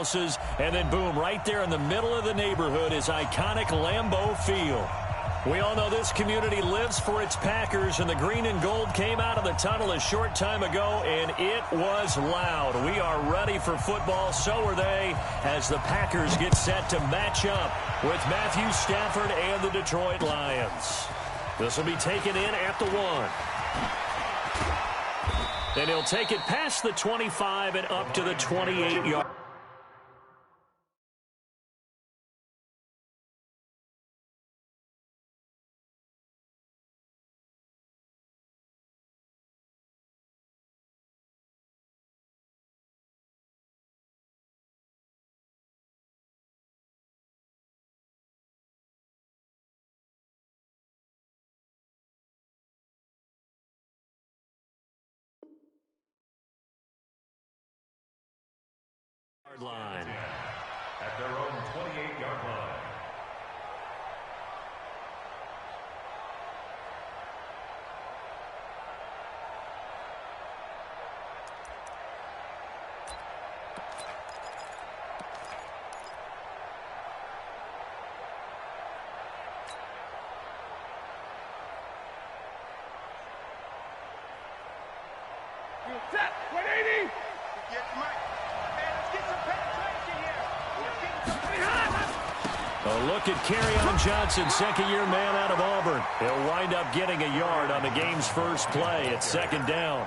houses, and then boom, right there in the middle of the neighborhood is iconic Lambeau Field. We all know this community lives for its Packers, and the green and gold came out of the tunnel a short time ago, and it was loud. We are ready for football, so are they, as the Packers get set to match up with Matthew Stafford and the Detroit Lions. This will be taken in at the 1. And he'll take it past the 25 and up to the 28-yard. Line. At their own 28-yard line. Set 180. Get Mike. A look at Kerryon Johnson, second-year man out of Auburn. He'll wind up getting a yard on the game's first play. It's second down.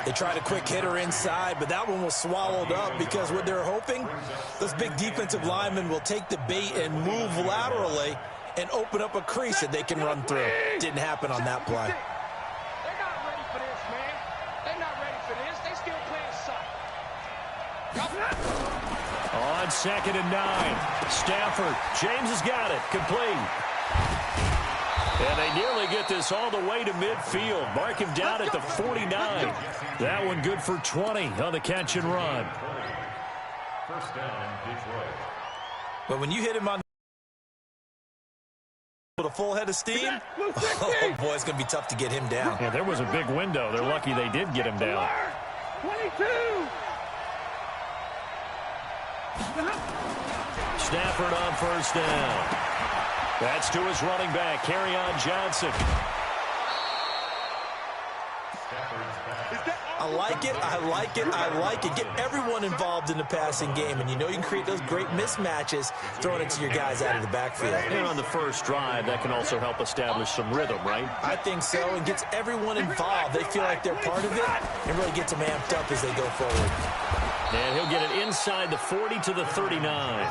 They tried a quick hitter inside, but that one was swallowed up because what they're hoping, those big defensive linemen will take the bait and move laterally and open up a crease that they can run through. Didn't happen on that play. They're not ready for this, man. They're not ready for this. They still playing soft. On 2nd and 9, Stafford. James has got it. Complete. And they nearly get this all the way to midfield. Mark him down at the 49. That one good for 20 on the catch and run. First down, Detroit. But when you hit him on with a full head of steam, oh boy, it's going to be tough to get him down. Yeah, there was a big window. They're lucky they did get him down. 22. Stafford on first down. That's to his running back, Kerryon Johnson. I like it, I like it, I like it. Get everyone involved in the passing game, and you know you can create those great mismatches throwing it to your guys out of the backfield. And on the first drive, that can also help establish some rhythm, right? I think so, and gets everyone involved. They feel like they're part of it, and really gets them amped up as they go forward. And he'll get it inside the 40 to the 39.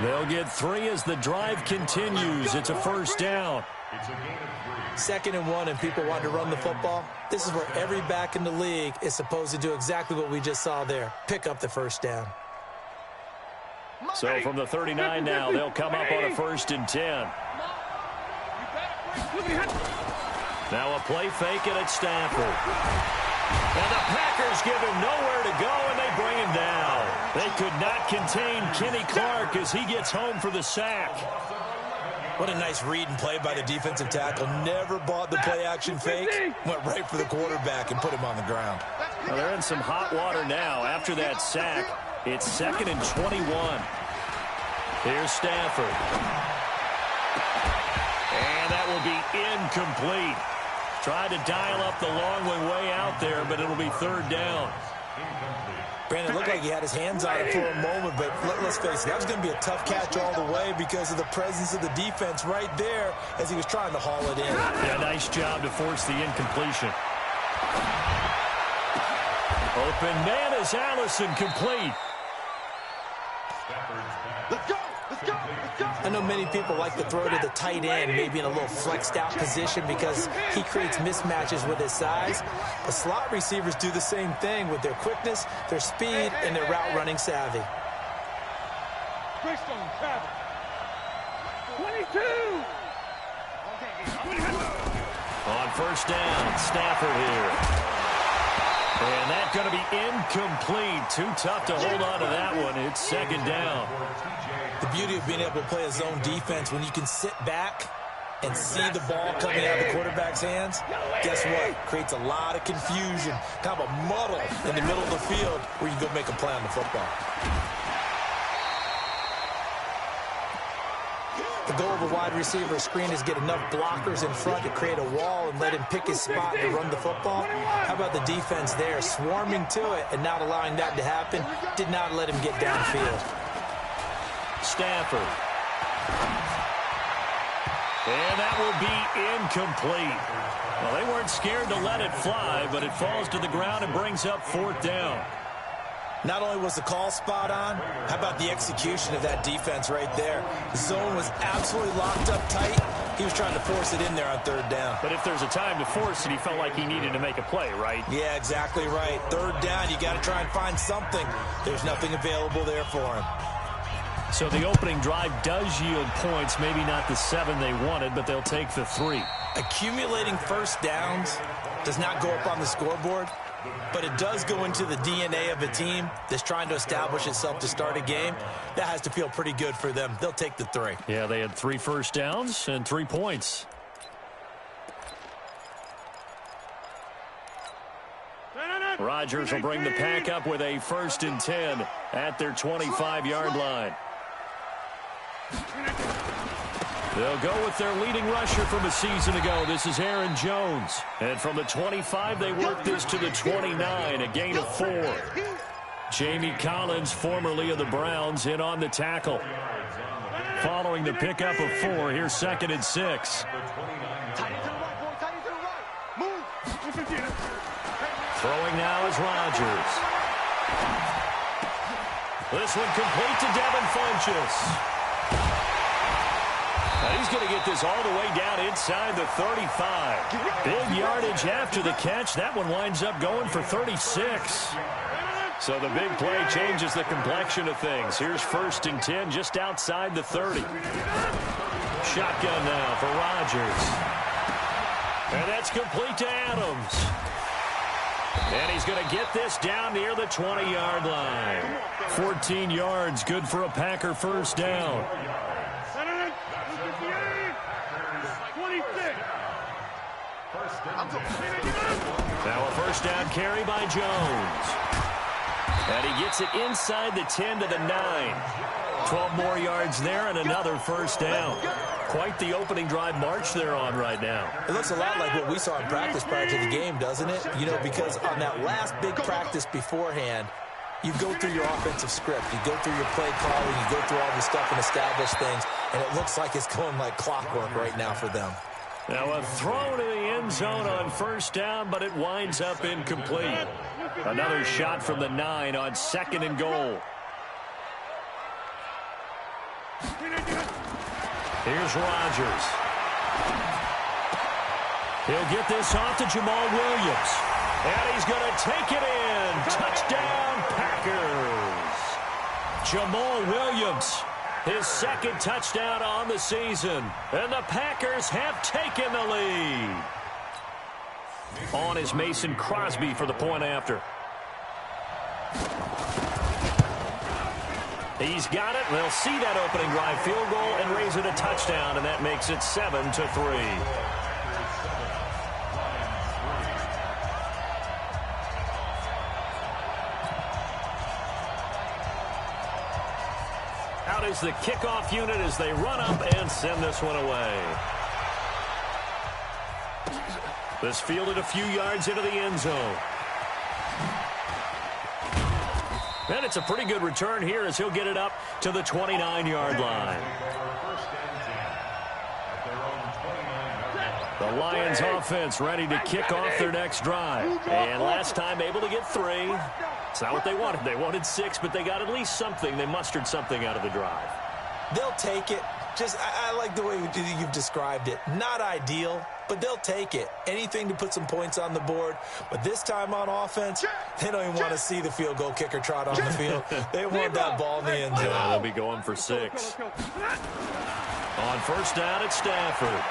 They'll get 3 as the drive continues. It's a first down. It's a gain of 3. 2nd and 1, and people want to run the football. This is where every back in the league is supposed to do exactly what we just saw there. Pick up the first down. So from the 39 now, they'll come up on a 1st and 10. Now a play fake and it's Stafford. And the Packers give him nowhere to go, and they bring him down. They could not contain Kenny Clark as he gets home for the sack. What a nice read and play by the defensive tackle. Never bought the play-action fake. Went right for the quarterback and put him on the ground. Well, they're in some hot water now. After that sack, it's 2nd and 21. Here's Stafford. And that will be incomplete. Tried to dial up the long way out there, but it'll be 3rd down. Brandon, it looked like he had his hands on it for a moment, but let's face it, that was going to be a tough catch all the way because of the presence of the defense right there as he was trying to haul it in. Yeah, nice job to force the incompletion. Open man is Allison, complete. Let's go. Let's go. Let's go. I know many people like to throw to the tight end, maybe in a little flexed out position because he creates mismatches with his size. The slot receivers do the same thing with their quickness, their speed, and their route running savvy. 22. On first down, Stafford here. And that's going to be incomplete. Too tough to hold on to that one. It's 2nd down. The beauty of being able to play a zone defense when you can sit back and see the ball coming out of the quarterback's hands, guess what? Creates a lot of confusion, kind of a muddle in the middle of the field where you go make a play on the football. The goal of a wide receiver screen is get enough blockers in front to create a wall and let him pick his spot to run the football. How about the defense there, swarming to it and not allowing that to happen? Did not let him get downfield. Stafford. And that will be incomplete. Well, they weren't scared to let it fly, but it falls to the ground and brings up 4th down. Not only was the call spot on, how about the execution of that defense right there? The zone was absolutely locked up tight. He was trying to force it in there on 3rd down. But if there's a time to force it, he felt like he needed to make a play, right? Yeah, exactly right. 3rd down, you got to try and find something. There's nothing available there for him. So the opening drive does yield points, maybe not the 7 they wanted, but they'll take the 3. Accumulating first downs does not go up on the scoreboard, but it does go into the DNA of a team that's trying to establish itself to start a game. That has to feel pretty good for them. They'll take the 3. Yeah, they had 3 first downs and 3 points. Rodgers will bring the pack up with a 1st and 10 at their 25-yard line. They'll go with their leading rusher from a season ago. This is Aaron Jones. And from the 25, they work this to the 29, a gain of 4. Jamie Collins, formerly of the Browns, in on the tackle. Following the pickup of 4, here's 2nd and 6. Throwing now is Rodgers. This one complete to Devin Funchess. And he's going to get this all the way down inside the 35. Big yardage after the catch. That one winds up going for 36. So the big play changes the complexion of things. Here's 1st and 10 just outside the 30. Shotgun now for Rodgers. And that's complete to Adams. And he's going to get this down near the 20-yard line. 14 yards, good for a Packer 1st down. Now a 1st down carry by Jones. And he gets it inside the 10 to the 9. 12 more yards there and another 1st down. Quite the opening drive march they're on right now. It looks a lot like what we saw in practice prior to the game, doesn't it? You know, because on that last big practice beforehand, you go through your offensive script. You go through your play calling. You go through all the stuff and establish things. And it looks like it's going like clockwork right now for them. Now a throw to the end zone on 1st down, but it winds up incomplete. Another shot from the 9 on 2nd and goal. Here's Rodgers. He'll get this off to Jamal Williams. And he's going to take it in. Touchdown, Packers. Jamal Williams, his 2nd touchdown on the season. And the Packers have taken the lead. On is Mason Crosby for the point after. He's got it. They'll see that opening drive field goal and raise it a touchdown, and that makes it 7-3. Out is the kickoff unit as they run up and send this one away. This fielded a few yards into the end zone. And it's a pretty good return here as he'll get it up to the 29-yard line. The Lions offense ready to kick off their next drive. And last time able to get 3. It's not what they wanted. They wanted 6, but they got at least something. They mustered something out of the drive. They'll take it. I like the way you've described it. Not ideal, but they'll take it. Anything to put some points on the board. But this time on offense, they don't even want to see the field goal kicker trot on the field. They want that ball in the end zone. Yeah, they'll be going for 6. On 1st down, it's Stafford.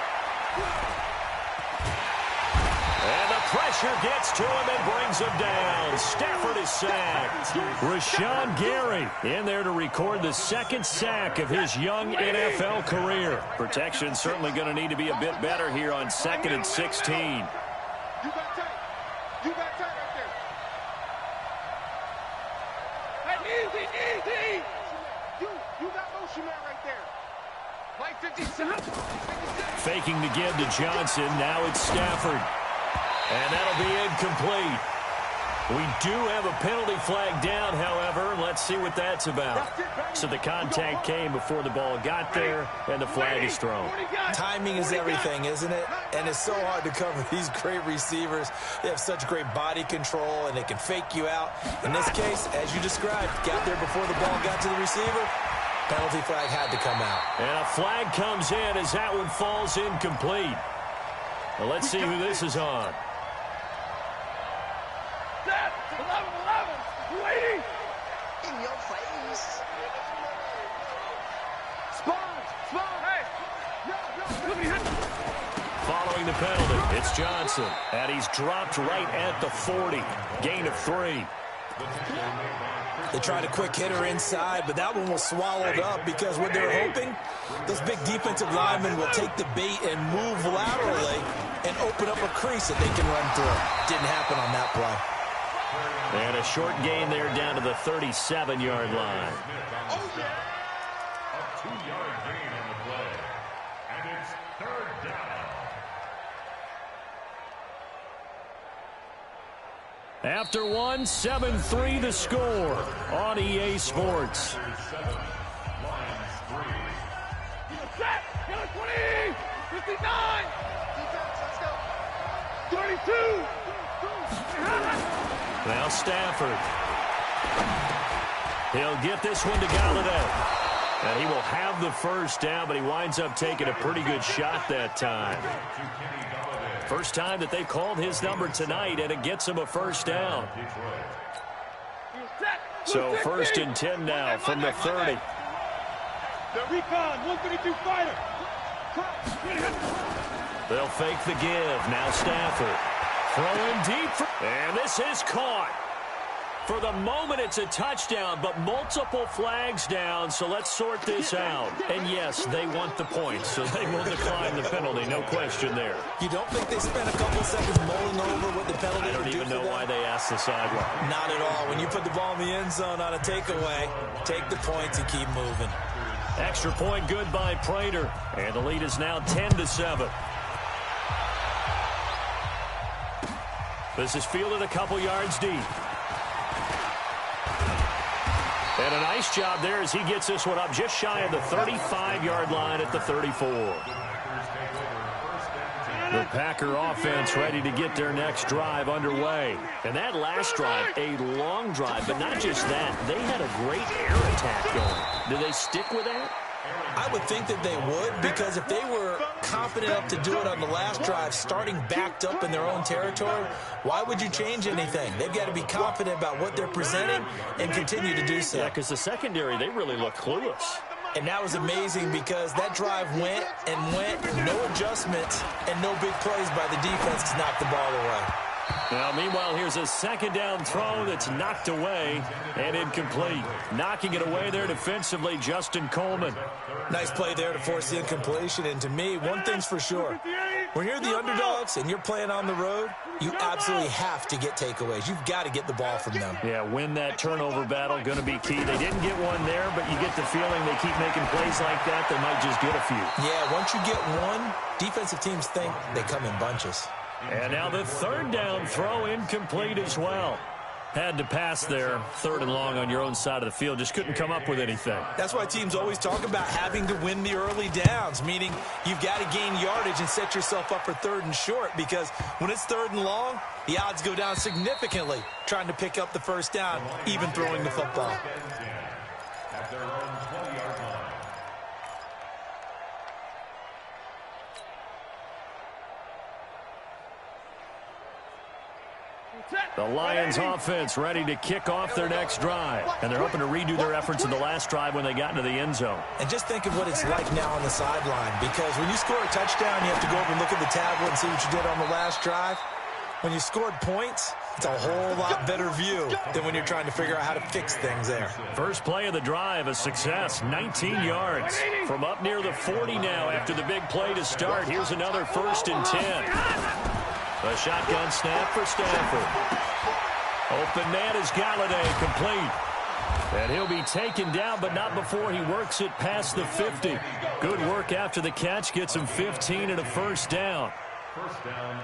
And the pressure gets to him and brings him down. Stafford is sacked. Rashawn Gary in there to record the second sack of his young NFL career. Protection certainly going to need to be a bit better here on 2nd and 16. You got tight. You got tight right there. Hey, easy. You got motion man right there. Like 57. Faking to give to Johnson. Now it's Stafford. And that'll be incomplete. We do have a penalty flag down, however. Let's see what that's about. So the contact came before the ball got there, and the flag is thrown. Timing is everything, isn't it? And it's so hard to cover these great receivers. They have such great body control, and they can fake you out. In this case, as you described, got there before the ball got to the receiver. Penalty flag had to come out. And a flag comes in as that one falls incomplete. Well, let's see who this is on. 11, waiting. In your face. Spawn, hey. Following the penalty, it's Johnson. And he's dropped right at the 40. Gain of 3. They tried a quick hitter inside, but that one was swallowed up because what they're hoping, those big defensive linemen will take the bait and move laterally and open up a crease that they can run through. Didn't happen on that play. And a short gain there down to the 37-yard line. Oh, yeah. A 2-yard gain on the play. And it's 3rd down. After 1, 7-3 the score on EA Sports. 7, Lions 3. 20, 59, 32. Now Stafford. He'll get this one to Galladay. And he will have the first down, but he winds up taking a pretty good shot that time. First time that they called his number tonight, and it gets him a first down. So 1st and 10 now from the 30. The recon, 132 fighter. They'll fake the give. Now Stafford. Throwing deep. And this is caught. For the moment, it's a touchdown, but multiple flags down, so let's sort this out. And yes, they want the points, so they will decline the penalty, no question there. You don't think they spent a couple seconds mulling over what the penalty I don't even know why they asked the sideline. Not at all. When you put the ball in the end zone on a takeaway, take the points and keep moving. Extra point good by Prater, and the lead is now 10-7. This is fielded a couple yards deep. And a nice job there as he gets this one up just shy of the 35-yard line at the 34. The Packer offense ready to get their next drive underway. And that last drive, a long drive, but not just that. They had a great air attack going. Do they stick with that? I would think that they would, because if they were confident enough to do it on the last drive, starting backed up in their own territory, why would you change anything? They've got to be confident about what they're presenting and continue to do so. Yeah, because the secondary, they really look clueless. And that was amazing because that drive went and went, no adjustments and no big plays by the defense to knock the ball away. Now, meanwhile, here's a second down throw that's knocked away and incomplete. Knocking it away there defensively, Justin Coleman. Nice play there to force the incompletion. And to me, one thing's for sure. When you're the underdogs and you're playing on the road, you absolutely have to get takeaways. You've got to get the ball from them. Yeah, win that turnover battle, going to be key. They didn't get one there, but you get the feeling they keep making plays like that, they might just get a few. Yeah, once you get one, defensive teams think they come in bunches. And now the third down throw incomplete as well. Had to pass there, 3rd and long on your own side of the field. Just couldn't come up with anything. That's why teams always talk about having to win the early downs, meaning you've got to gain yardage and set yourself up for 3rd and short, because when it's 3rd and long, the odds go down significantly trying to pick up the first down, even throwing the football. At their own 20-yard line. The Lions offense ready to kick off their next drive. And they're hoping to redo their efforts in the last drive when they got into the end zone. And just think of what it's like now on the sideline, because when you score a touchdown, you have to go over and look at the tablet and see what you did on the last drive. When you scored points, it's a whole lot better view than when you're trying to figure out how to fix things there. First play of the drive, a success, 19 yards. From up near the 40 now after the big play to start. Here's another 1st and 10. A shotgun snap for Stanford. Open man is Galladay, complete. And he'll be taken down, but not before he works it past the 50. Good work after the catch, gets him 15 and a first down. First down,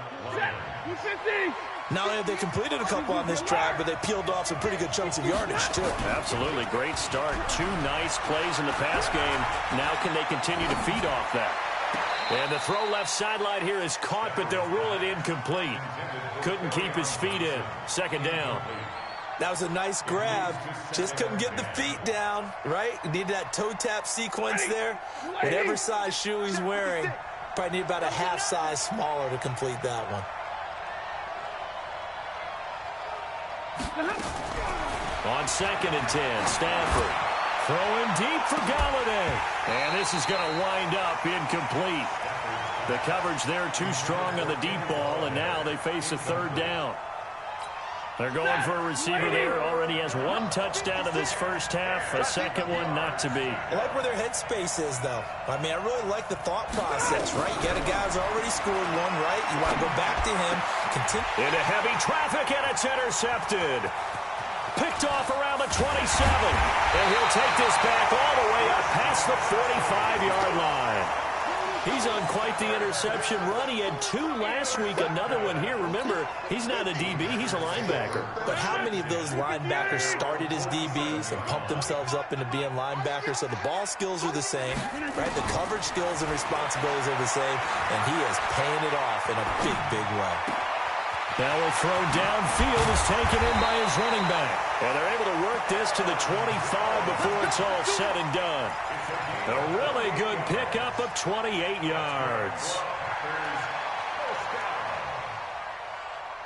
Not only have they completed a couple on this drive, but they peeled off some pretty good chunks of yardage, too. Absolutely, great start. 2 nice plays in the pass game. Now can they continue to feed off that? And the throw left sideline here is caught, but they'll rule it incomplete. Couldn't keep his feet in. 2nd down. That was a nice grab. Just couldn't get the feet down, right? Needed that toe tap sequence there. Whatever size shoe he's wearing, probably need about a half size smaller to complete that one. On 2nd and 10, Stanford throwing deep for Galladay. And this is going to wind up incomplete. The coverage there too strong on the deep ball, and now they face a 3rd down. They're going for a receiver there. Already has 1 touchdown in this first half. A second one not to be. I like where their headspace is, though. I mean, I really like the thought process, right? You got a guy who's already scored one, right? You want to go back to him. Continue. Into heavy traffic, and it's intercepted. Picked off around the 27. And he'll take this back all the way up past the 45-yard line. He's on quite the interception run. He had 2 last week, another one here. Remember, he's not a DB, he's a linebacker. But how many of those linebackers started as DBs and pumped themselves up into being linebackers? So the ball skills are the same, right? The coverage skills and responsibilities are the same, and he is paying it off in a big, big way. Now a throw downfield is taken in by his running back. And they're able to work this to the 25 before it's all said and done. A really good pickup of 28 yards.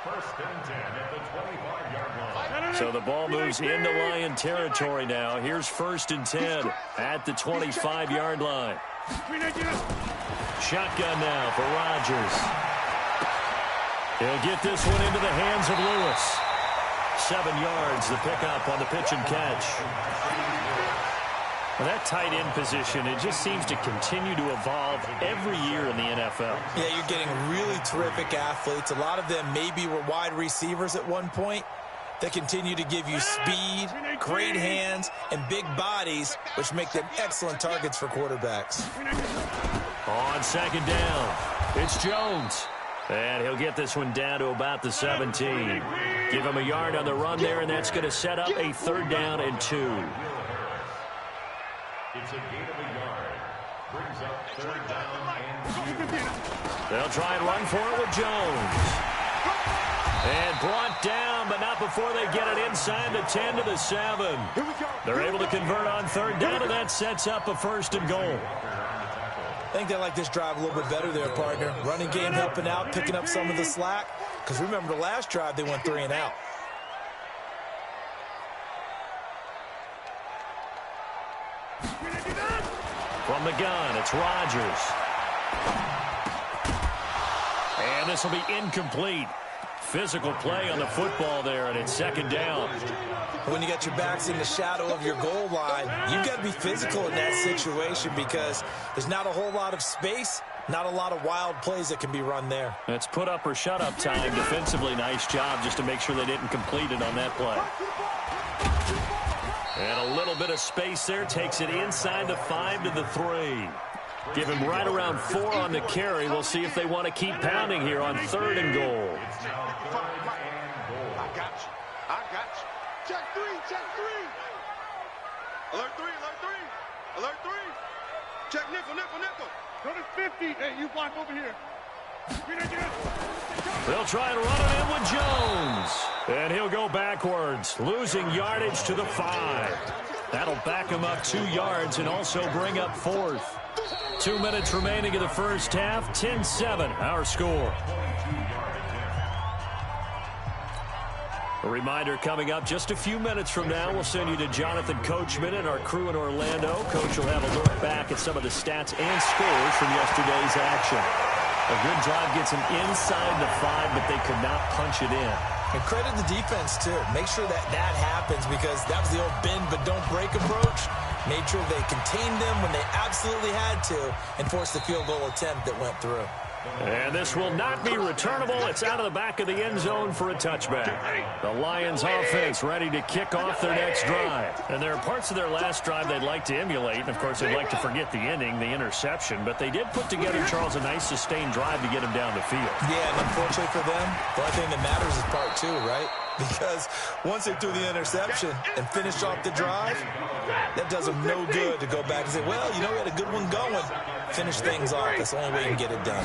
First and 10 at the 25-yard line. So the ball moves into Lion territory now. Here's 1st and 10 at the 25-yard line. Shotgun now for Rodgers. He'll get this one into the hands of Lewis. 7 yards, the pickup on the pitch and catch. Well, that tight end position, it just seems to continue to evolve every year in the NFL. Yeah, you're getting really terrific athletes. A lot of them maybe were wide receivers at one point. They continue to give you speed, great hands, and big bodies, which make them excellent targets for quarterbacks. On 2nd down, it's Jones. And he'll get this one down to about the 17. Give him a yard on the run there, and that's going to set up a 3rd down and 2. It's a gain of a yard. Brings up 3rd down and 2. They'll try and run for it with Jones. And brought down, but not before they get it inside the 10 to the 7. They're able to convert on 3rd down, and that sets up a 1st and goal. I think they like this drive a little bit better there, partner. Running game helping out, picking up some of the slack. Because remember, the last drive, they went 3 and out. From the gun, it's Rodgers. And this will be incomplete. Physical play on the football there, and it's 2nd down. When you got your backs in the shadow of your goal line, you've got to be physical in that situation because there's not a whole lot of space, not a lot of wild plays that can be run there. It's put up or shut up time. Defensively, nice job just to make sure they didn't complete it on that play. And a little bit of space there, takes it inside the 5 to the 3. Give him right around 4 on the carry. We'll see if they want to keep pounding here on 3rd and goal. I got you. I got you. Check 3, check 3. Alert 3, alert 3. Alert 3. Check nickel, nickel, nickel. Go to 50. Hey, you block over here. They'll try and run it in with Jones. And he'll go backwards, losing yardage to the 5. That'll back him up 2 yards and also bring up 4th. 2 minutes remaining in the first half. 10-7, our score. A reminder coming up just a few minutes from now. We'll send you to Jonathan Coachman and our crew in Orlando. Coach will have a look back at some of the stats and scores from yesterday's action. A good drive gets them inside the 5, but they could not punch it in. And credit the defense, too. Make sure that happens, because that was the old bend but don't break approach. Made sure they contained them when they absolutely had to and forced the field goal attempt that went through. And this will not be returnable. It's out of the back of the end zone for a touchback. The Lions offense ready to kick off their next drive. And there are parts of their last drive they'd like to emulate. And, of course, they'd like to forget the ending, the interception. But they did put together, Charles, a nice sustained drive to get them down the field. Yeah, and unfortunately for them, the only thing that matters is part 2, right? Because once they threw the interception and finished off the drive, that does them no good to go back and say, well, you know, we had a good one going. Finish things off. That's the only way you can get it done.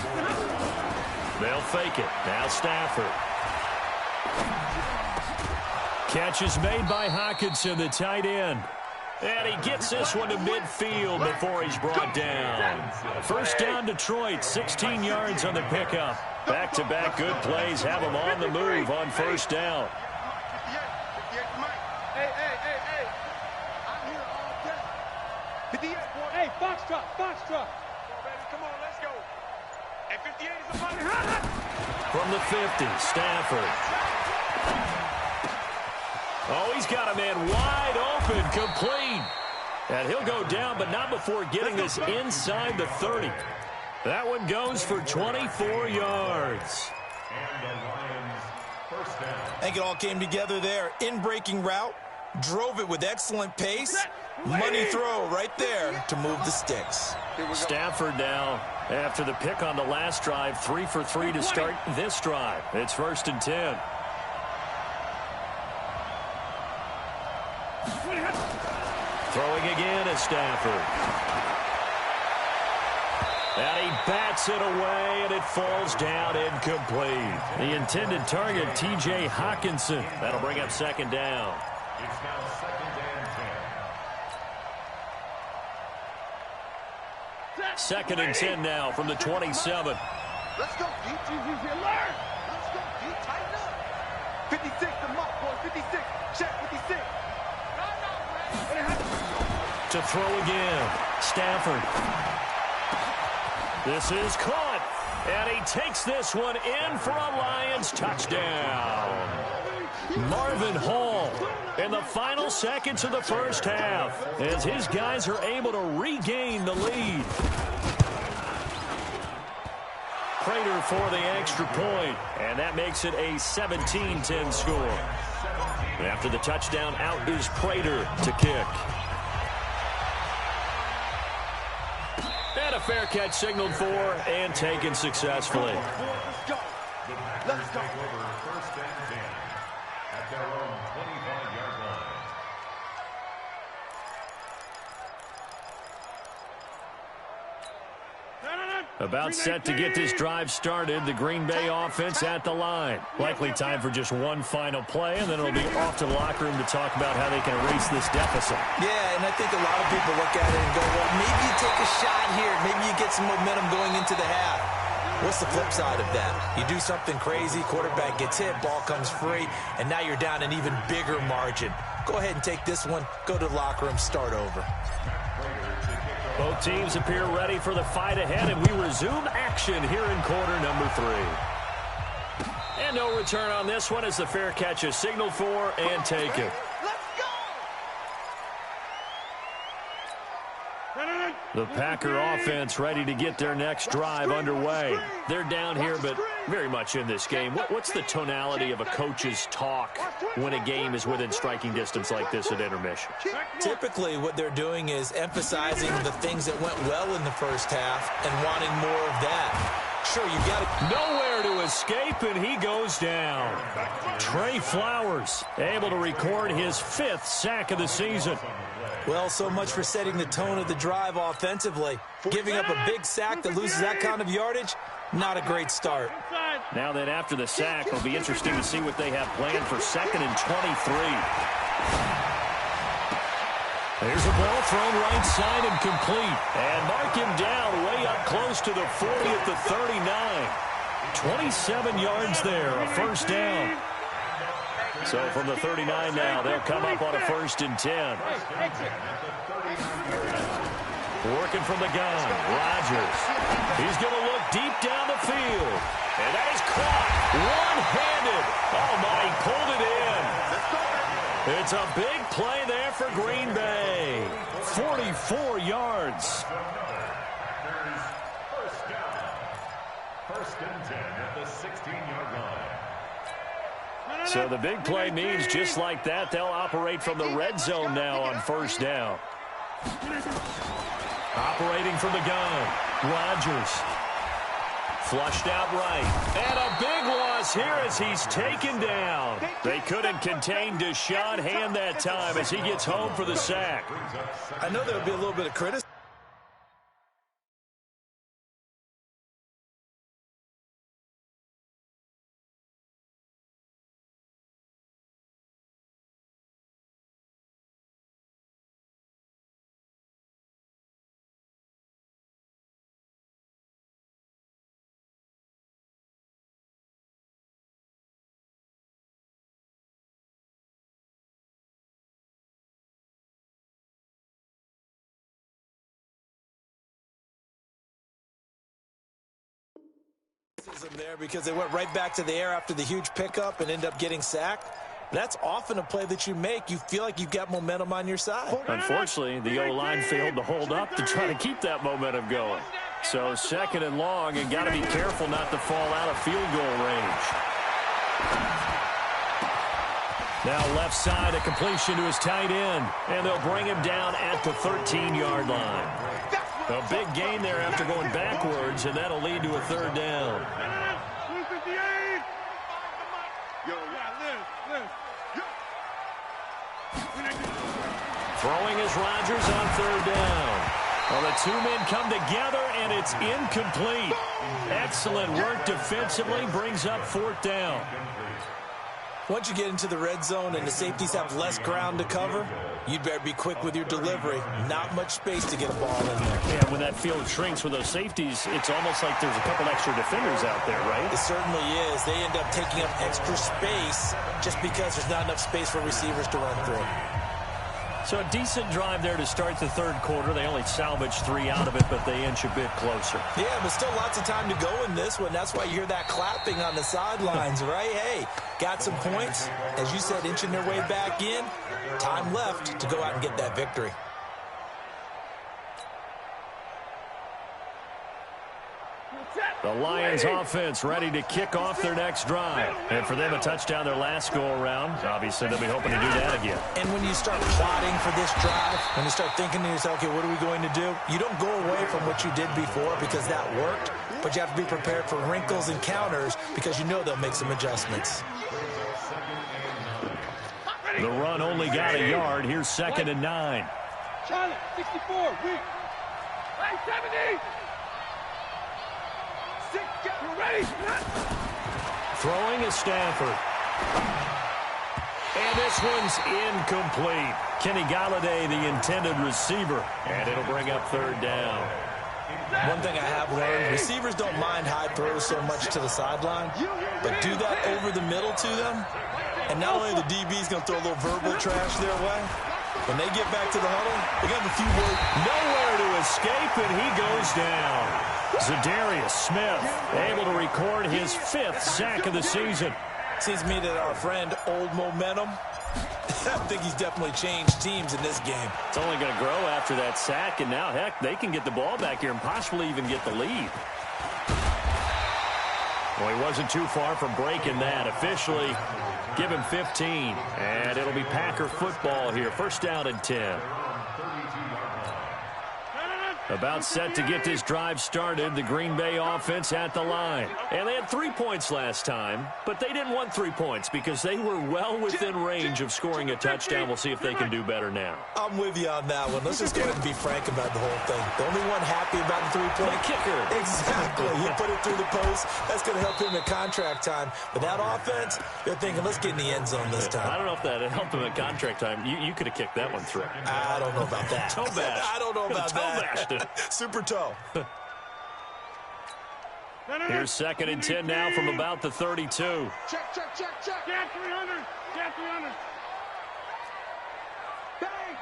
They'll fake it. Now Stafford. Catch is made by Hockenson, the tight end. And he gets this one to midfield before he's brought down. First down, Detroit, 16 yards on the pickup. Back-to-back good plays have them on the move on first down. Hey, Foxtrot, Foxtrot. Come on, let's go. Hey, 58 is a money. From the 50, Stafford. Oh, he's got a man wide open, complete. And he'll go down, but not before getting this inside the 30. That one goes for 24 yards. And the Lions first down. I think it all came together there. In-breaking route, drove it with excellent pace. Money throw right there to move the sticks. Stafford now, after the pick on the last drive, 3 for 3 to start this drive. It's 1st and 10. Throwing again is Stafford. And he bats it away, and it falls down incomplete. The intended target, T.J. Hockenson. That'll bring up 2nd down. It's now 2nd and 2nd and 10 now from the 27. Let's go, D. Let's go, D. Tighten up. 56, the mark, boy. 56. Check 56. To throw again. Stafford. This is caught. And he takes this one in for a Lions touchdown. Marvin Hall in the final seconds of the first half as his guys are able to regain the lead. Prater for the extra point, and that makes it a 17-10 score. After the touchdown, out is Prater to kick. And a fair catch signaled for and taken successfully. Let's go. Let's go. over 1st and 10 at their own 25-yard line. About set to get this drive started. The Green Bay offense at the line. Likely time for just one final play, and then it'll be off to the locker room to talk about how they can erase this deficit. Yeah, and I think a lot of people look at it and go, well, maybe you take a shot here. Maybe you get some momentum going into the half. What's the flip side of that? You do something crazy, quarterback gets hit, ball comes free, and now you're down an even bigger margin. Go ahead and take this one, go to the locker room, start over. Both teams appear ready for the fight ahead, and we resume action here in quarter number 3. And no return on this one as the fair catch is signaled for and taken. The Packer offense ready to get their next drive underway. They're down here, but very much in this game. What's the tonality of a coach's talk when a game is within striking distance like this at intermission? Typically, what they're doing is emphasizing the things that went well in the first half and wanting more of that. Sure, you got it. Nowhere to escape, and he goes down. Trey Flowers able to record his 5th sack of the season. Well, so much for setting the tone of the drive offensively. Giving up a big sack that loses that kind of yardage, not a great start. Now then, after the sack, it'll be interesting to see what they have planned for 2nd and 23. There's a ball thrown right side and complete. And mark him down way up close to the 40 at the 39. 27 yards there, a first down. So from the 39 now, they'll come up on a 1st and 10. Working from the gun, Rodgers. He's going to look deep down the field. And that is caught one-handed. Oh, my, he pulled it in. It's a big play there for Green Bay. 44 yards. First and 10 at the 16-yard line. So the big play means just like that, they'll operate from the red zone now on first down. Operating from the gun, Rodgers. Flushed out right. And a big loss here as he's taken down. They couldn't contain Deshaun Hand that time as he gets home for the sack. I know there would be a little bit of criticism. There because they went right back to the air after the huge pickup and end up getting sacked. That's often a play that you make. You feel like you've got momentum on your side. Unfortunately, the O-line failed to hold up to try to keep that momentum going. So second and long, and got to be careful not to fall out of field goal range. Now left side, a completion to his tight end, and they'll bring him down at the 13-yard line. A big gain there after going backwards, and that'll lead to a third down. Throwing is Rodgers on third down. Well, the two men come together, and it's incomplete. Excellent work defensively, brings up fourth down. Once you get into the red zone and the safeties have less ground to cover, you'd better be quick with your delivery. Not much space to get a ball in there. Yeah, when that field shrinks with those safeties, it's almost like there's a couple extra defenders out there, right? It certainly is. They end up taking up extra space just because there's not enough space for receivers to run through. So a decent drive there to start the third quarter. They only salvaged 3 out of it, but they inch a bit closer. Yeah, but still lots of time to go in this one. That's why you hear that clapping on the sidelines, right? Hey, got some points. As you said, inching their way back in. Time left to go out and get that victory. The Lions offense ready to kick off their next drive. And for them, a touchdown their last go-around. Obviously, they'll be hoping to do that again. And when you start plotting for this drive, when you start thinking to yourself, okay, what are we going to do? You don't go away from what you did before because that worked, but you have to be prepared for wrinkles and counters because you know they'll make some adjustments. The run only got a yard. Here's 2nd and 9. Charlie, 64, weak. 70. Ready. Throwing is Stafford. And this one's incomplete. Kenny Galladay, the intended receiver. And it'll bring up third down. One thing I have learned, receivers don't mind high throws so much to the sideline, but do that over the middle to them, and not only the DB's going to throw a little verbal trash their way, when they get back to the huddle, they got a few words. Nowhere to escape, and he goes down. Zadarius Smith able to record his 5th sack of the season. Seems to me that our friend Old Momentum, I think he's definitely changed teams in this game. It's only going to grow after that sack, and now, heck, they can get the ball back here and possibly even get the lead. Well, he wasn't too far from breaking that. Officially, give him 15, and it'll be Packer football here. First down and 10. About set to get this drive started, the Green Bay offense at the line. And they had 3 points last time, but they didn't want 3 points because they were well within range of scoring a touchdown. We'll see if they can do better now. I'm with you on that one. Let's just go ahead and be frank about the whole thing. The only one happy about the 3-point kicker. Exactly. He put it through the post. That's going to help him in contract time. But that offense, they're thinking, let's get in the end zone this time. I don't know if that helped him at contract time. You could have kicked that one through. I don't know about that. Toe bash. I don't know about that. Super toe. Here's 2nd and 10 now from about the 32. Check. Get 300. Get 300. Bang.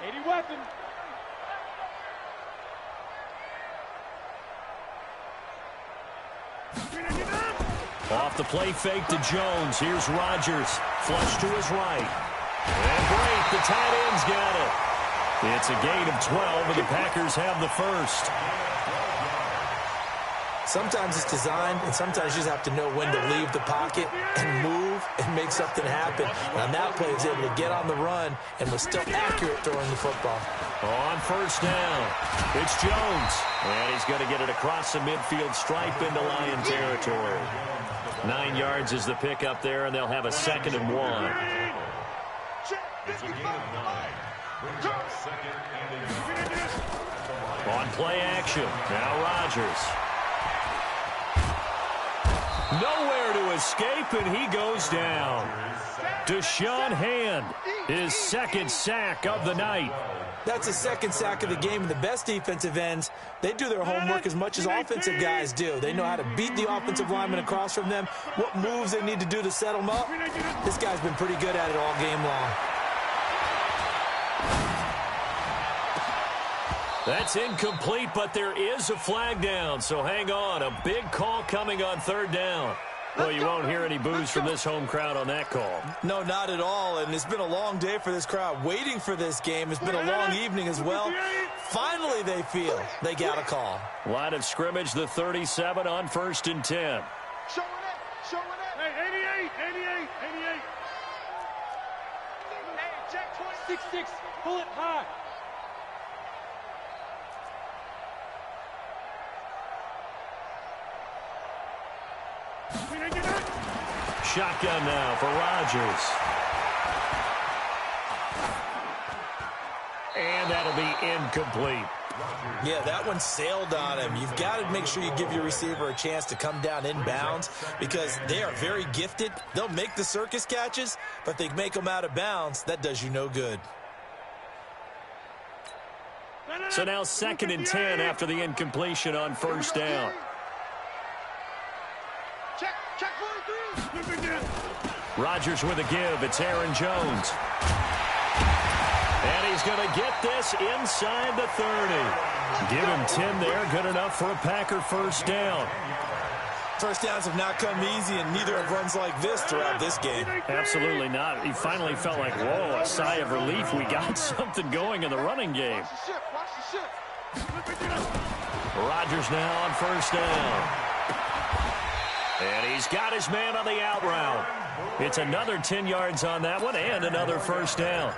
80 weapon. Off the play fake to Jones. Here's Rodgers. Flush to his right. And great, the tight end's got it. It's a gain of 12, and the Packers have the first. Sometimes it's designed, and sometimes you just have to know when to leave the pocket and move and make something happen. And on that play, he was able to get on the run and was still accurate throwing the football. On first down, it's Jones. And he's going to get it across the midfield stripe into Lion territory. 9 yards is the pickup there, and they'll have a 2nd and 1. It's a gain of 9. Brings up 2nd and 8. On play action, now Rodgers. Nowhere to escape, and he goes down. Deshaun Hand, his 2nd sack of the night. That's his 2nd sack of the game, and the best defensive ends, they do their homework as much as offensive guys do. They know how to beat the offensive lineman across from them, what moves they need to do to set them up. This guy's been pretty good at it all game long. That's incomplete, but there is a flag down, so hang on. A big call coming on 3rd down. Well, you won't hear any boos from this home crowd on that call. No, not at all, and it's been a long day for this crowd waiting for this game. It's been a long evening as well. Finally, they feel they got a call. Line of scrimmage, the 37 on 1st and 10. Showing it. Hey, 88. Hey, check 26-6. Pull it high. Shotgun now for Rodgers. And that'll be incomplete. Yeah, that one sailed on him. You've got to make sure you give your receiver a chance to come down inbounds because they are very gifted. They'll make the circus catches, but if they make them out of bounds, that does you no good. So now 2nd and 10 after the incompletion on 1st down. Check 43. Rodgers with a give. It's Aaron Jones. And he's going to get this inside the 30. Give him 10 there. Good enough for a Packer 1st down. First downs have not come easy, and neither have runs like this throughout this game. Absolutely not. He finally felt like, whoa, a sigh of relief. We got something going in the running game. Watch the shift. Rodgers now on 1st down. And he's got his man on the out route. It's another 10 yards on that one and another 1st down.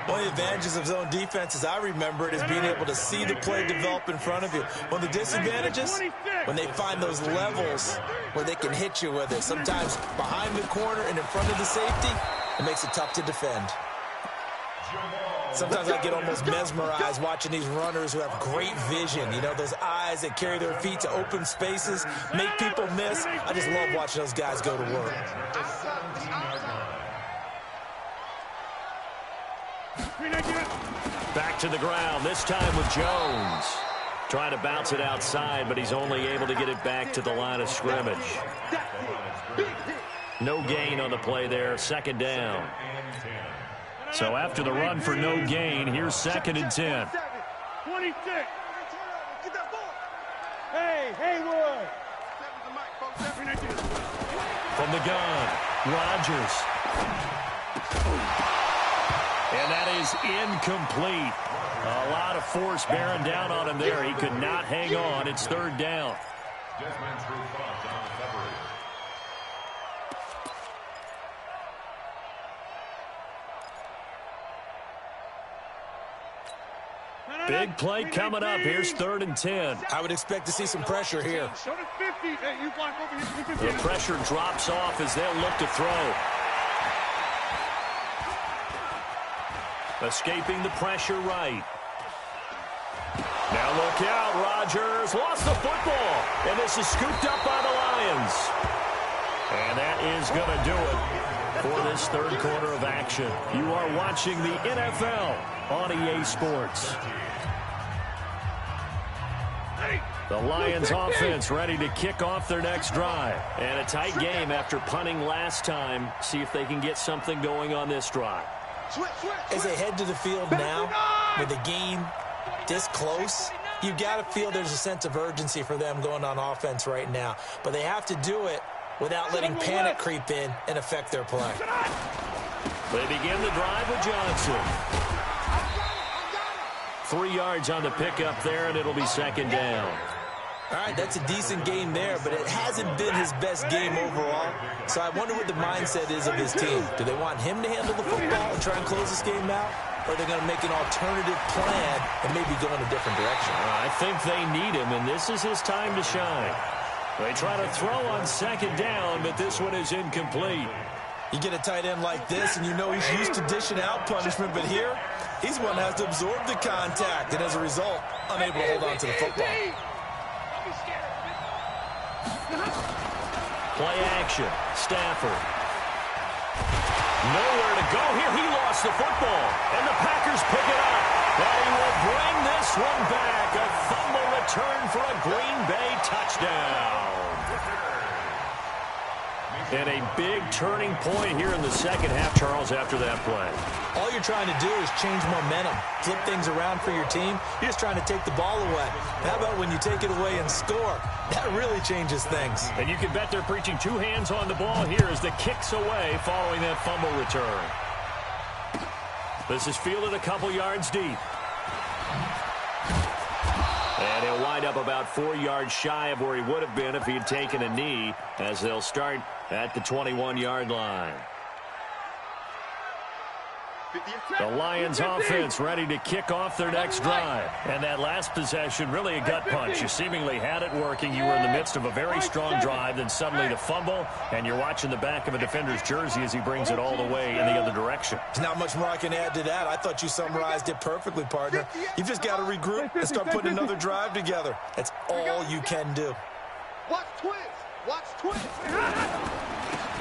One of the advantages of zone defense, as I remember it, is being able to see the play develop in front of you. One of the disadvantages, when they find those levels where they can hit you with it. Sometimes behind the corner and in front of the safety, it makes it tough to defend. Sometimes I get almost mesmerized watching these runners who have great vision. You know, those eyes that carry their feet to open spaces, make people miss. I just love watching those guys go to work. Back to the ground, this time with Jones. Trying to bounce it outside, but he's only able to get it back to the line of scrimmage. No gain on the play there, 2nd down. So after the run for no gain, here's 2nd and 10. 26. Hey, Haywood. From the gun, Rodgers. And that is incomplete. A lot of force bearing down on him there. He could not hang on. It's 3rd down. Big play coming up. Here's 3rd and 10. I would expect to see some pressure here. The pressure drops off as they'll look to throw. Escaping the pressure right. Now look out, Rodgers lost the football, and this is scooped up by the Lions. And that is going to do it for this 3rd quarter of action. You are watching the NFL on EA Sports. The Lions offense ready to kick off their next drive. And a tight game after punting last time. See if they can get something going on this drive. As they head to the field now, with the game this close, You got to feel there's a sense of urgency for them going on offense right now. But they have to do it without letting panic creep in and affect their play. They begin the drive with Johnson. 3 yards on the pickup there, and it'll be second down. All right, that's a decent game there, but it hasn't been his best game overall. So I wonder what the mindset is of his team. Do they want him to handle the football and try and close this game out? Or are they going to make an alternative plan and maybe go in a different direction? I think they need him, and this is his time to shine. They try to throw on second down, but this one is incomplete. You get a tight end like this, and you know he's used to dishing out punishment, but here, he's one that has to absorb the contact, and as a result, unable to hold on to the football. Play action. Stafford. Nowhere to go here. He lost the football, and the Packers pick it up. And he will bring this one back. A fumble return for a Green Bay touchdown. And a big turning point here in the second half, Charles, after that play. All you're trying to do is change momentum, flip things around for your team. You're just trying to take the ball away. How about when you take it away and score? That really changes things. And you can bet they're preaching 2 hands on the ball here as the kick's away following that fumble return. This is fielded a couple yards deep. And he'll wind up about 4 yards shy of where he would have been if he had taken a knee, as they'll start at the 21-yard line. The Lions offense ready to kick off their next drive. And that last possession, really a gut punch. You seemingly had it working. You were in the midst of a very strong drive, then suddenly the fumble, and you're watching the back of a defender's jersey as he brings it all the way in the other direction. There's not much more I can add to that. I thought you summarized it perfectly, partner. You've just got to regroup and start putting another drive together. That's all you can do. Watch twins. Watch twins.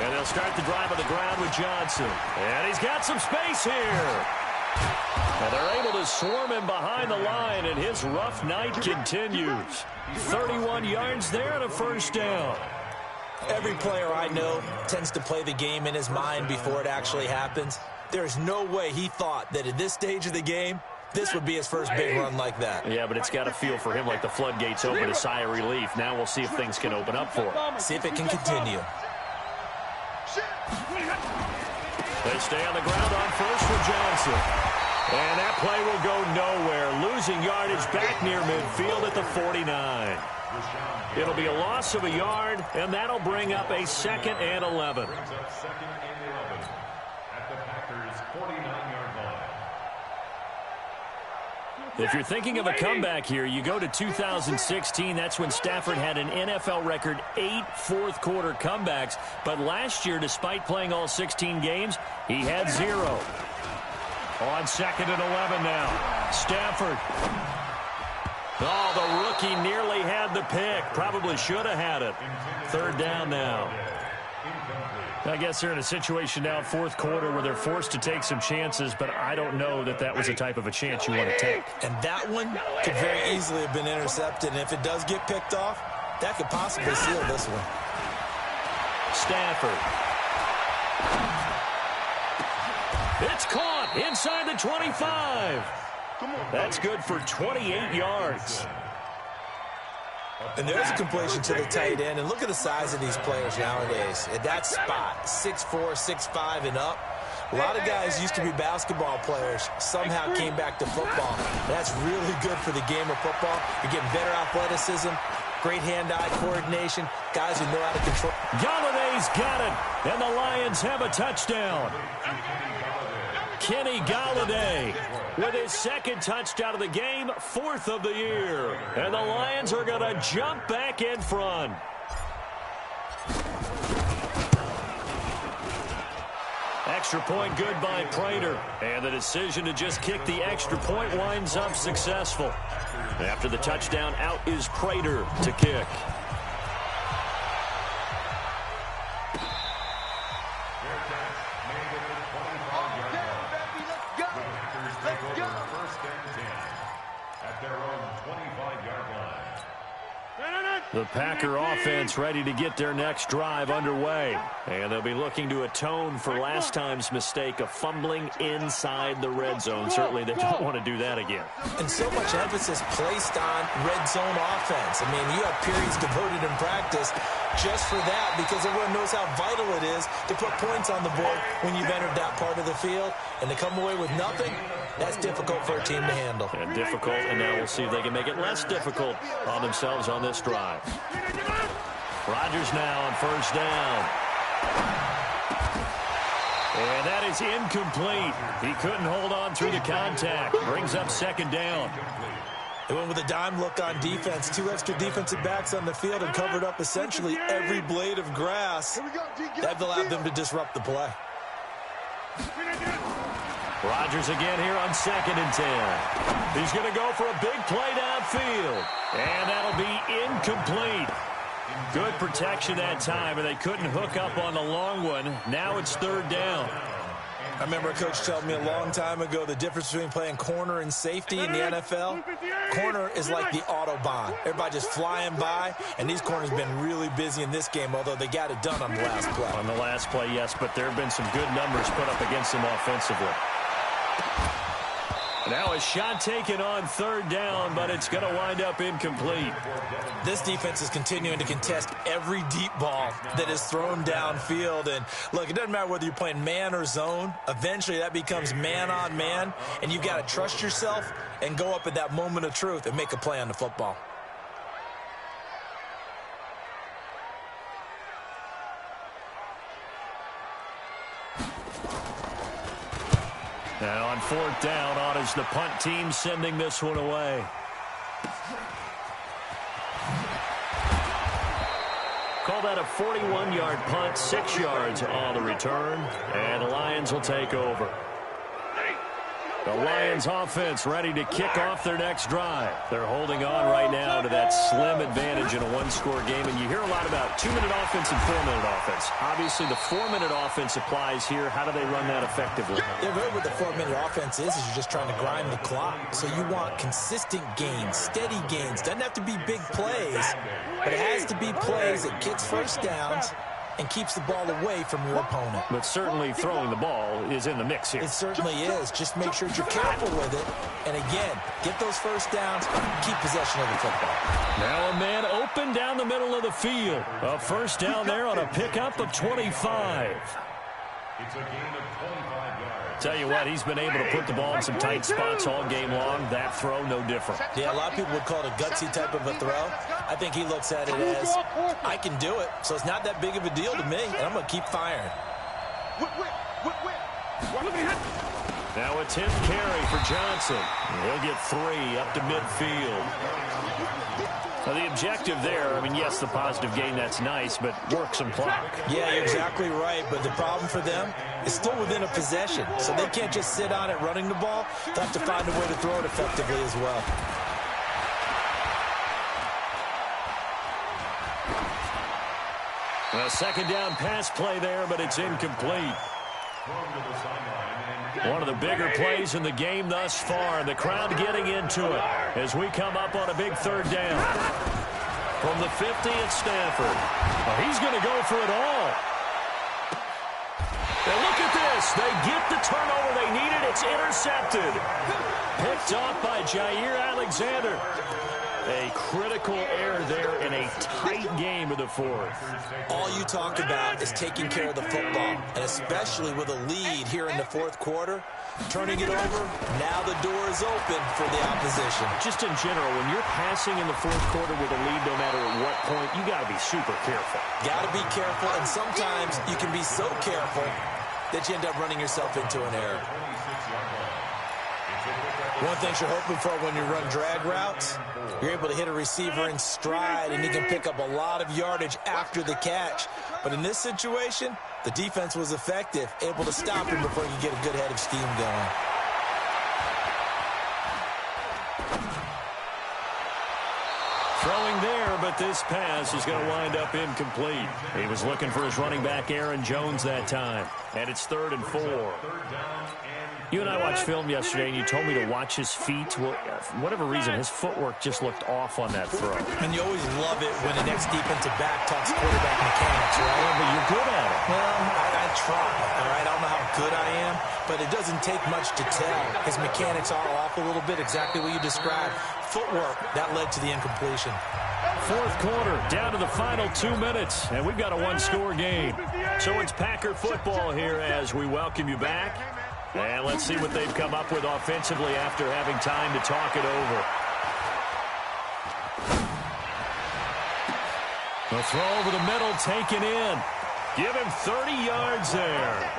And they'll start the drive on the ground with Johnson. And he's got some space here. And they're able to swarm him behind the line, and his rough night continues. 31 yards there and a first down. Every player I know tends to play the game in his mind before it actually happens. There's no way he thought that at this stage of the game, this would be his first big run like that. Yeah, but it's got to feel for him like the floodgates open, a sigh of relief. Now we'll see if things can open up for him. See if it can continue. They stay on the ground on first for Johnson. And that play will go nowhere. Losing yardage back near midfield at the 49. It'll be a loss of a yard, and that'll bring up a 2nd and 11. If you're thinking of a comeback here, you go to 2016. That's when Stafford had an NFL record 8 fourth-quarter comebacks. But last year, despite playing all 16 games, he had 0. On 2nd and 11 now. Stafford. Oh, the rookie nearly had the pick. Probably should have had it. 3rd down now. I guess they're in a situation now, 4th quarter, where they're forced to take some chances, but I don't know that that was the type of a chance you want to take. And that one could very easily have been intercepted, and if it does get picked off, that could possibly seal this one. Stafford. It's caught inside the 25. That's good for 28 yards. And there's a completion to the tight end. And look at the size of these players nowadays. At that spot, 6'4", 6'5", and up. A lot of guys used to be basketball players, somehow came back to football. That's really good for the game of football. You're getting better athleticism, great hand-eye coordination, guys who know how to control. Galladay's got it, and the Lions have a touchdown. Kenny Galladay with his 2nd touchdown of the game, 4th of the year. And the Lions are going to jump back in front. Extra point good by Prater. And the decision to just kick the extra point winds up successful. After the touchdown, out is Prater to kick. The Packer offense ready to get their next drive underway. And they'll be looking to atone for last time's mistake of fumbling inside the red zone. Certainly they don't want to do that again. And so much emphasis placed on red zone offense. I mean, you have periods devoted in practice just for that because everyone knows how vital it is to put points on the board when you've entered that part of the field. And to come away with nothing, that's difficult for a team to handle. And difficult, and now we'll see if they can make it less difficult on themselves on this drive. Rodgers now on first down. And that is incomplete. He couldn't hold on through the contact. Brings up second down. They went with a dime look on defense. 2 extra defensive backs on the field and covered up essentially every blade of grass. That allowed them to disrupt the play. Rodgers again here on 2nd and 10. He's going to go for a big play downfield. And that'll be incomplete. Good protection that time, and they couldn't hook up on the long one. Now it's 3rd down. I remember a coach telling me a long time ago the difference between playing corner and safety in the NFL. Corner is like the Autobahn. Everybody just flying by, and these corners have been really busy in this game, although they got it done on the last play. On the last play, yes, but there have been some good numbers put up against them offensively. Now a shot taken on 3rd down, but it's going to wind up incomplete. This defense is continuing to contest every deep ball that is thrown downfield. And look, it doesn't matter whether you're playing man or zone. Eventually that becomes man on man, and you've got to trust yourself and go up at that moment of truth and make a play on the football. Now on 4th down, on is the punt team sending this one away. Call that a 41-yard punt, 6 yards on the return, and the Lions will take over. The Lions offense ready to kick off their next drive. They're holding on right now to that slim advantage in a one-score game, and you hear a lot about 2-minute offense and 4-minute offense. Obviously, the 4-minute offense applies here. How do they run that effectively? Yeah, really what the 4-minute offense is you're just trying to grind the clock. So you want consistent gains, steady gains. Doesn't have to be big plays, but it has to be plays that gets first downs and keeps the ball away from your opponent. But certainly throwing the ball is in the mix here. It certainly is. Just make sure you're careful with it. And again, get those first downs, keep possession of the football. Now a man open down the middle of the field. A first down there on a pickup of 25. It's a gain of 25 yards. Tell you what, he's been able to put the ball in some tight spots all game long. That throw, no different. Yeah, a lot of people would call it a gutsy type of a throw. I think he looks at it as, I can do it, so it's not that big of a deal to me, and I'm going to keep firing. Now a 10th carry for Johnson. He'll get 3 up to midfield. Now the objective there, I mean, yes, the positive gain, that's nice, but work some clock. Yeah, you're exactly right, but the problem for them is still within a possession, so they can't just sit on it running the ball. They'll have to find a way to throw it effectively as well. A second down pass play there, but it's incomplete. One of the bigger plays in the game thus far. The crowd getting into it as we come up on a big 3rd down. From the 50 at Stanford. Well, he's going to go for it all. And look at this. They get the turnover they needed. It's intercepted. Picked off by Jair Alexander. A critical error there in a tight game of the 4th. All you talk about is taking care of the football, and especially with a lead here in the 4th quarter, turning it over, now the door is open for the opposition. Just in general, when you're passing in the 4th quarter with a lead, no matter at what point, you got to be super careful. Got to be careful, and sometimes you can be so careful that you end up running yourself into an error. One thing you're hoping for when you run drag routes, you're able to hit a receiver in stride, and he can pick up a lot of yardage after the catch. But in this situation, the defense was effective, able to stop him before he could get a good head of steam going. Throwing there, but but this pass is going to wind up incomplete. He was looking for his running back, Aaron Jones, that time. And it's 3rd and 4. You and I watched film yesterday, and you told me to watch his feet. Well, for whatever reason, his footwork just looked off on that throw. And you always love it when the next defensive back talks quarterback mechanics, right? Yeah, but you're good at it. Well, I try, all right? I don't know how good I am, but it doesn't take much to tell. His mechanics are off a little bit, exactly what you described. Footwork, that led to the incompletion. 4th quarter, down to the final 2 minutes, and we've got a one-score game. So it's Packer football here as we welcome you back. And let's see what they've come up with offensively after having time to talk it over. The throw over the middle taken in. Give him 30 yards there.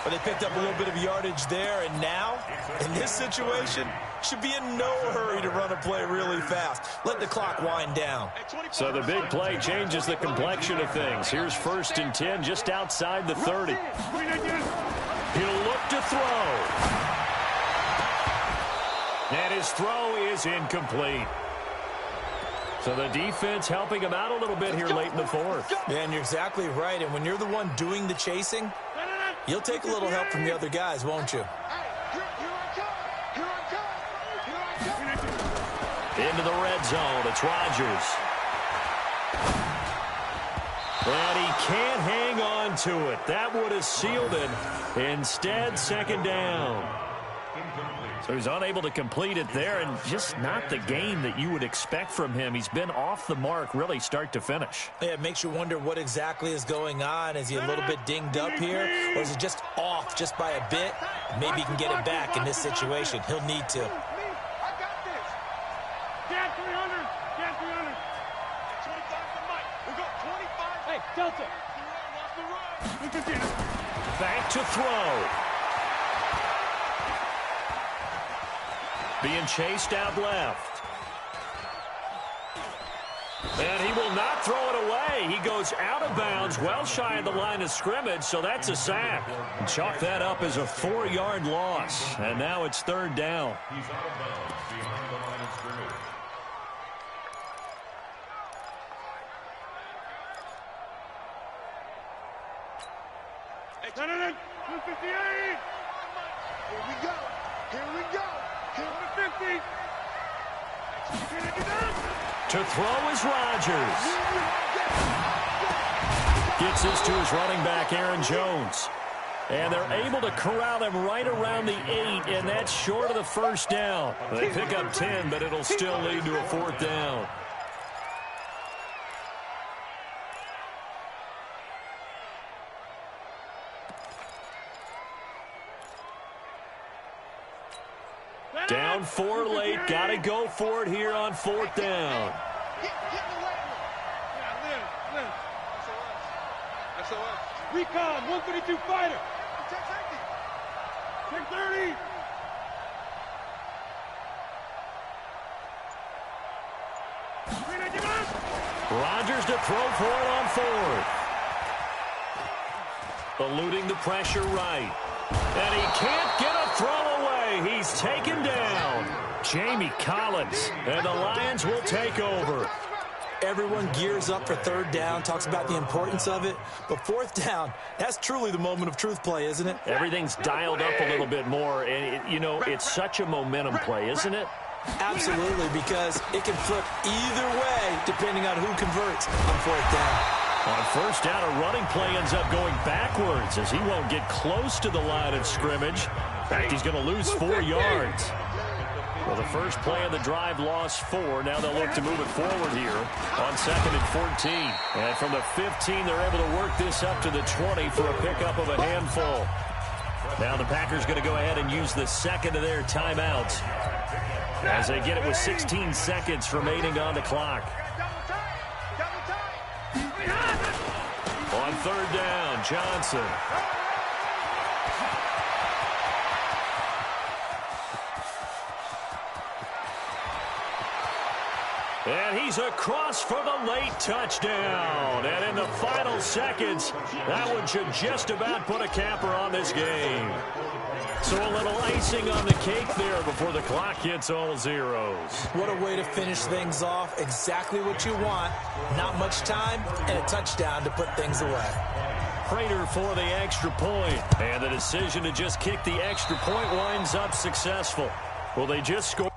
But they picked up a little bit of yardage there, and now, in this situation, should be in no hurry to run a play really fast. Let the clock wind down. So the big play changes the complexion of things. Here's 1st and 10 just outside the 30. He'll look to throw. And his throw is incomplete. So the defense helping him out a little bit here late in the 4th. Yeah, and you're exactly right. And when you're the one doing the chasing, you'll take a little help from the other guys, won't you? Into the red zone. It's Rodgers. And he can't hang on to it. That would have sealed it. Instead, 2nd down. So he's unable to complete it there, and just not the game that you would expect from him. He's been off the mark really start to finish. Yeah, it makes you wonder what exactly is going on. Is he a little bit dinged up here, or is it just off just by a bit? Maybe he can get it back in this situation. He'll need to. Delta. Back to throw. Being chased out left. And he will not throw it away. He goes out of bounds, well shy of the line of scrimmage, so that's a sack. And chalk that up as a 4-yard loss. And now it's 3rd down. He's out of bounds behind the line of scrimmage. No, 258. Here we go. Here we go. Here to 50. To throw is Rodgers. Gets this to his running back, Aaron Jones. And they're able to corral him right around the 8, and that's short of the 1st down. They pick up 10, but it'll still lead to a 4th down. Down 4 late. Got to go for it here on 4th down. Recon, 132 fighter. Check 30. Rodgers to throw for it on 4th. Eluding the pressure right. And he can't get a throw away. He's taken down. Jamie Collins. And the Lions will take over. Everyone gears up for 3rd down, talks about the importance of it. But 4th down, that's truly the moment of truth play, isn't it? Everything's dialed up a little bit more. And, it's such a momentum play, isn't it? Absolutely, because it can flip either way depending on who converts on 4th down. On 1st down, a running play ends up going backwards as he won't get close to the line of scrimmage. In fact, he's going to lose 4 yards. Well, the first play of the drive lost 4. Now they'll look to move it forward here on 2nd and 14. And from the 15, they're able to work this up to the 20 for a pickup of a handful. Now the Packers going to go ahead and use the 2nd of their timeouts as they get it with 16 seconds remaining on the clock. On 3rd down, Johnson. And he's across for the late touchdown. And in the final seconds, that one should just about put a capper on this game. So a little icing on the cake there before the clock hits all zeros. What a way to finish things off. Exactly what you want. Not much time and a touchdown to put things away. Prater for the extra point. And the decision to just kick the extra point winds up successful. Well, they just scored.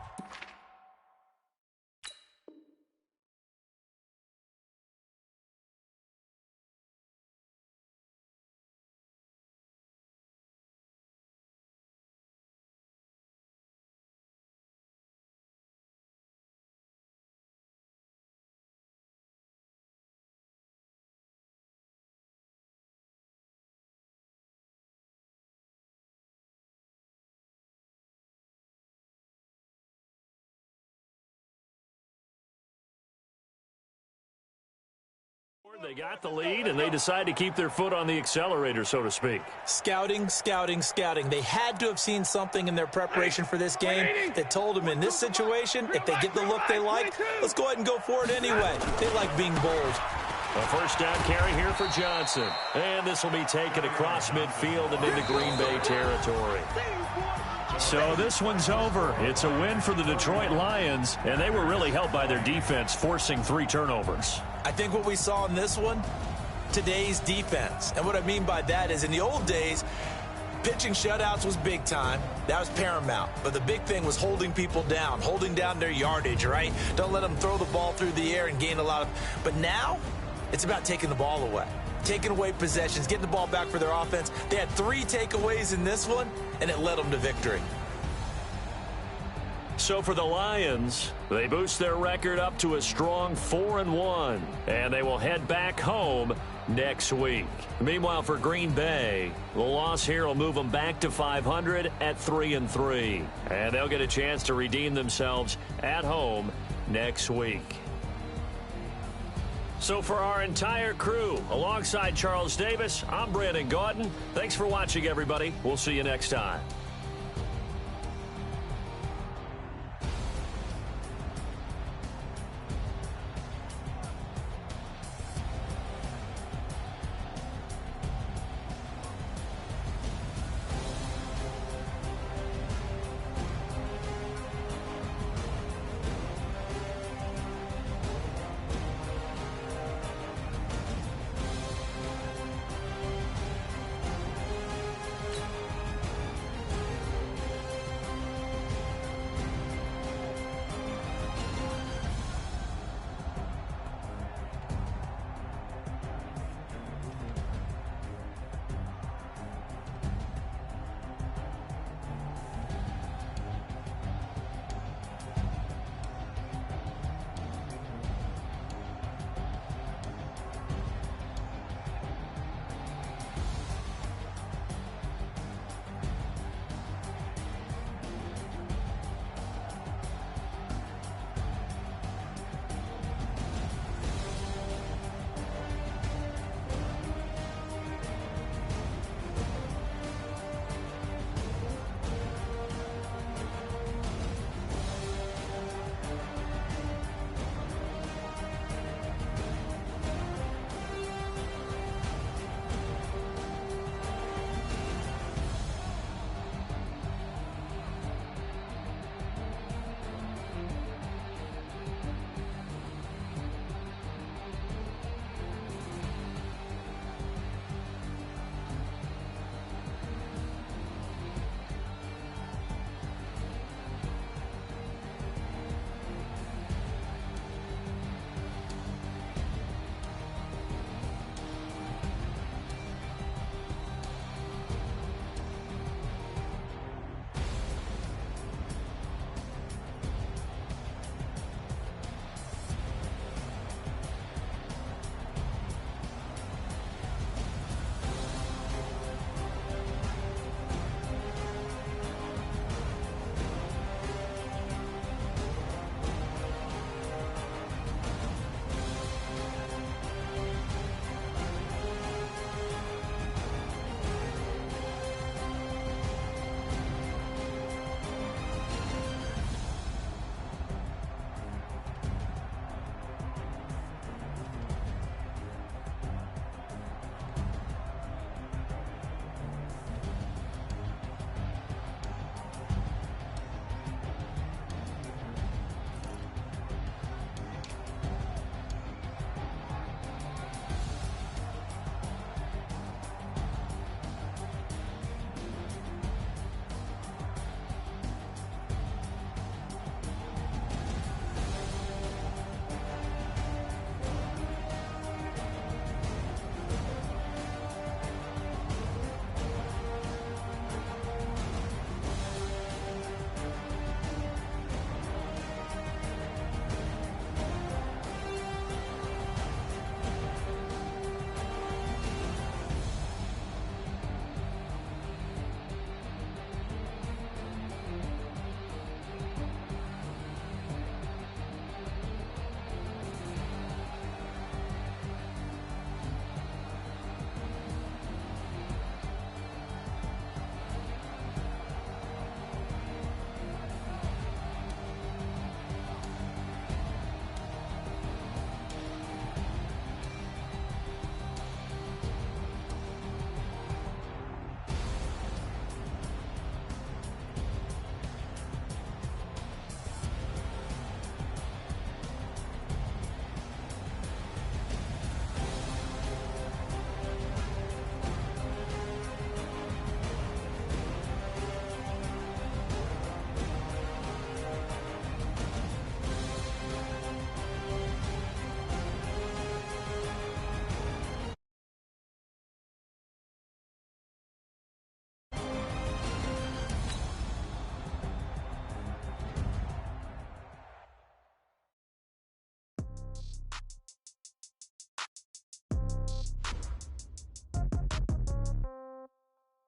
They got the lead, and they decide to keep their foot on the accelerator, so to speak. Scouting, scouting, scouting. They had to have seen something in their preparation for this game that told them in this situation, if they get the look they like, let's go ahead and go for it anyway. They like being bold. A first down carry here for Johnson. And this will be taken across midfield and into Green Bay territory. So this one's over. It's a win for the Detroit Lions, and they were really helped by their defense, forcing 3 turnovers. I think what we saw in this one, today's defense. And what I mean by that is in the old days, pitching shutouts was big time. That was paramount. But the big thing was holding people down, holding down their yardage, right? Don't let them throw the ball through the air and gain a lot of... But now, it's about taking the ball away. Taking away possessions, getting the ball back for their offense. They had 3 takeaways in this one, and it led them to victory. So for the Lions, they boost their record up to a strong 4-1, and they will head back home next week. Meanwhile, for Green Bay, the loss here will move them back to 500 at 3-3, and they'll get a chance to redeem themselves at home next week. So for our entire crew, alongside Charles Davis, I'm Brandon Gaudin. Thanks for watching, everybody. We'll see you next time.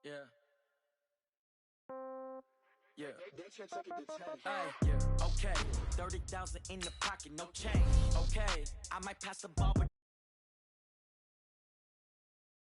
Yeah. Yeah. They should take it to 10. Hey, yeah, okay. 30,000 in the pocket, no change. Okay, I might pass the ball, but